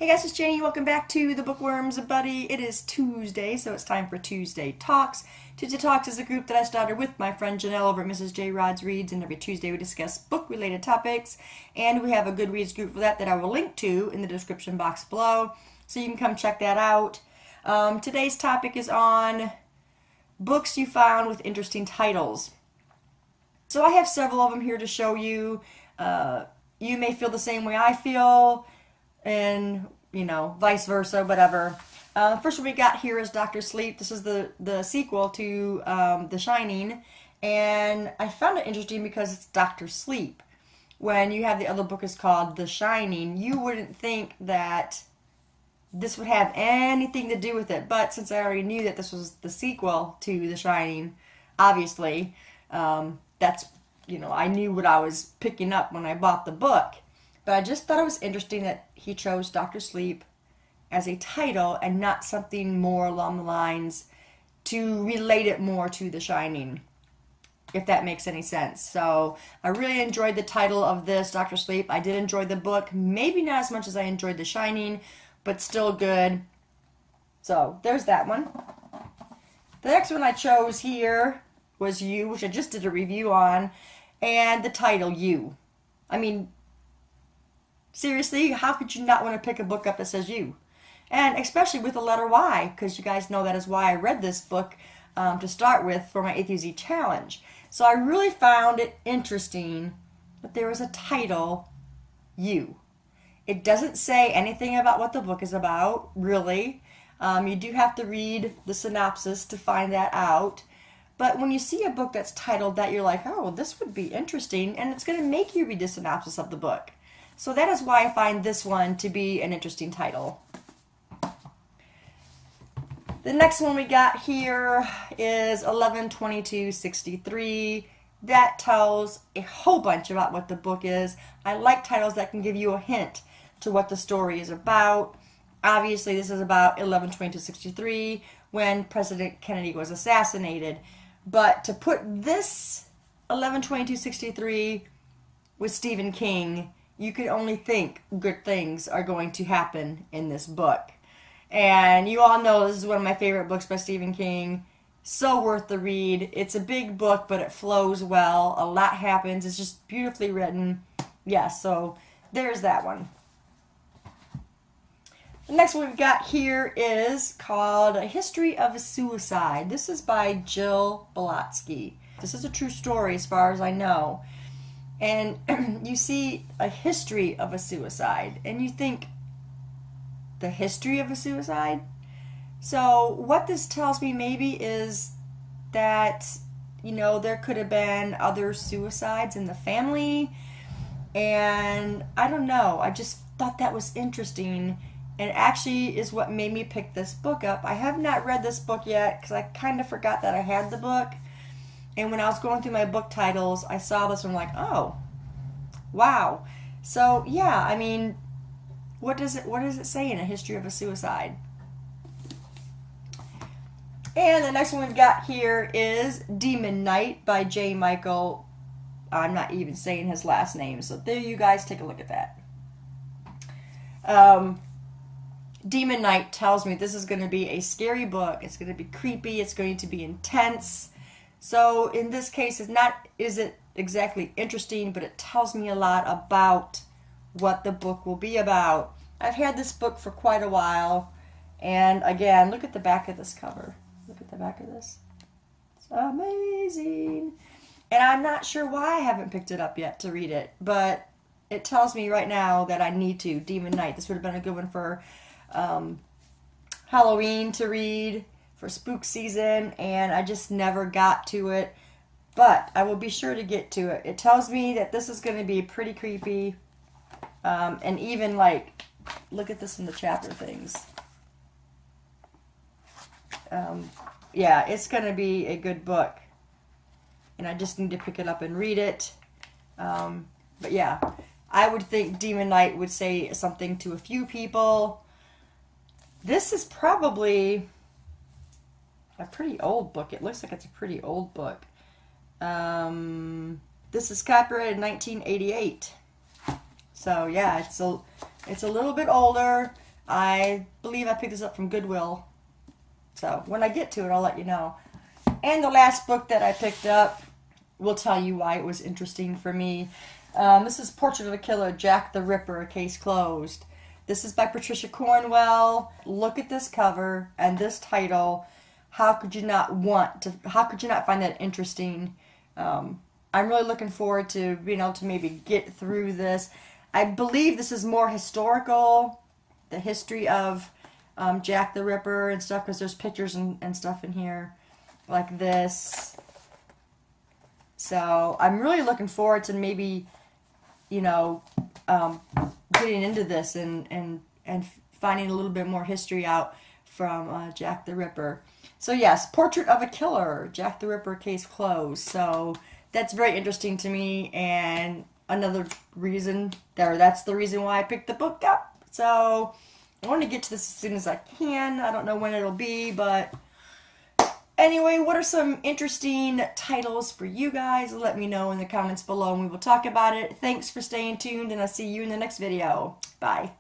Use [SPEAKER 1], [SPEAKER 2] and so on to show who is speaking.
[SPEAKER 1] Hey guys, it's Janie. Welcome back to the Bookworms Buddy. It is Tuesday, so it's time for Tuesday Talks. Tuesday Talks is a group that I started with my friend Janelle over at Mrs. J. Rod's Reads, and every Tuesday we discuss book-related topics, and we have a Goodreads group for that I will link to in the description box below, so you can come check that out. Today's topic is on books you found with interesting titles. So I have several of them here to show you. You may feel the same way I feel, and vice versa, whatever. First one we got here is Dr. Sleep. This is the sequel to The Shining, and I found it interesting because it's Dr. Sleep. When you have the other book is called The Shining, you wouldn't think that this would have anything to do with it, but since I already knew that this was the sequel to The Shining, obviously, that's, I knew what I was picking up when I bought the book. But I just thought it was interesting that he chose Dr. Sleep as a title and not something more along the lines to relate it more to The Shining, if that makes any sense. So I really enjoyed the title of this, Dr. Sleep. I did enjoy the book, maybe not as much as I enjoyed The Shining, but still good. So there's that one. The next one I chose here was You, which I just did a review on, and the title, You. I mean, seriously, how could you not want to pick a book up that says You? And especially with the letter Y, because you guys know that is why I read this book to start with for my A-Z challenge. So I really found it interesting that there was a title, You. It doesn't say anything about what the book is about, really. You do have to read the synopsis to find that out. But when you see a book that's titled that, you're like, oh, this would be interesting, and it's going to make you read the synopsis of the book. So that is why I find this one to be an interesting title. The next one we got here is 11/22/63. That tells a whole bunch about what the book is. I like titles that can give you a hint to what the story is about. Obviously, this is about 11/22/63 when President Kennedy was assassinated. But to put this 11/22/63 with Stephen King, you could only think good things are going to happen in this book. And you all know this is one of my favorite books by Stephen King. So worth the read. It's a big book, but it flows well. A lot happens. It's just beautifully written. Yeah, so there's that one. The next one we've got here is called A History of a Suicide. This is by Jill Balotsky. This is a true story as far as I know. And you see a history of a suicide, and you think, the history of a suicide? So what this tells me maybe is that, there could have been other suicides in the family, and I don't know. I just thought that was interesting, and actually is what made me pick this book up. I have not read this book yet because I kind of forgot that I had the book. And when I was going through my book titles, I saw this one, like, oh, wow. So, yeah, I mean, what does it say in A History of a Suicide? And the next one we've got here is Demon Knight by J. Michael. I'm not even saying his last name, so there you guys take a look at that. Demon Knight tells me this is going to be a scary book. It's going to be creepy. It's going to be intense. So in this case, is it exactly interesting, but it tells me a lot about what the book will be about. I've had this book for quite a while, and again, look at the back of this cover. Look at the back of this. It's amazing. And I'm not sure why I haven't picked it up yet to read it, but it tells me right now that I need to. Demon Knight. This would have been a good one for Halloween to read, for spook season, and I just never got to it, but I will be sure to get to it. It tells me that this is going to be pretty creepy, and even like, look at this in the chapter things. Yeah, it's going to be a good book, and I just need to pick it up and read it. But yeah, I would think Demon Knight would say something to a few people. This is probably a pretty old book. It looks like it's a pretty old book. This is copyrighted in 1988. So yeah, it's a little bit older. I believe I picked this up from Goodwill. So when I get to it, I'll let you know. And the last book that I picked up will tell you why it was interesting for me. This is Portrait of a Killer, Jack the Ripper, Case Closed. This is by Patricia Cornwell. Look at this cover and this title. How could you not find that interesting? I'm really looking forward to being able to maybe get through this. I believe this is more historical, the history of Jack the Ripper and stuff, because there's pictures and stuff in here like this. So I'm really looking forward to maybe, getting into this and finding a little bit more history out from Jack the Ripper. So yes, Portrait of a Killer, Jack the Ripper, Case Closed. So that's very interesting to me, and another reason that's the reason why I picked the book up. So I want to get to this as soon as I can. I don't know when it'll be, but anyway, what are some interesting titles for you guys? Let me know in the comments below and we will talk about it. Thanks for staying tuned, and I'll see you in the next video. Bye.